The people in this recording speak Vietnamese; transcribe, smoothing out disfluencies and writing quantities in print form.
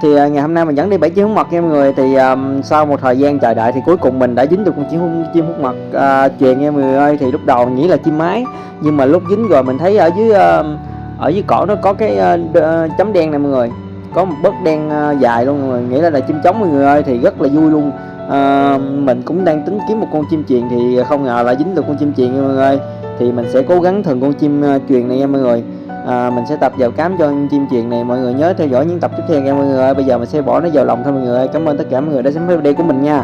Thì ngày hôm nay mình dẫn đi bẫy chim hút mật nha mọi người. Thì sau một thời gian chờ đợi thì cuối cùng mình đã dính được con chim hút mật chuyền nha mọi người ơi. Thì lúc đầu mình nghĩ là chim mái, nhưng mà lúc dính rồi mình thấy ở dưới cổ nó có cái chấm đen này mọi người, có một bớt đen dài luôn mọi người, nghĩa là chim trống mọi người ơi. Thì rất là vui luôn. Mình cũng đang tính kiếm một con chim chuyền thì không ngờ là dính được con chim chuyền nha mọi người ơi. Thì mình sẽ cố gắng thần con chim chuyền này nha mọi người. Mình sẽ tập vào cám cho chim chuyền này, mọi người nhớ theo dõi những tập tiếp theo nha mọi người ơi. Bây giờ mình sẽ bỏ nó vào lòng thôi mọi người ơi. Cảm ơn tất cả mọi người đã xem video của mình nha.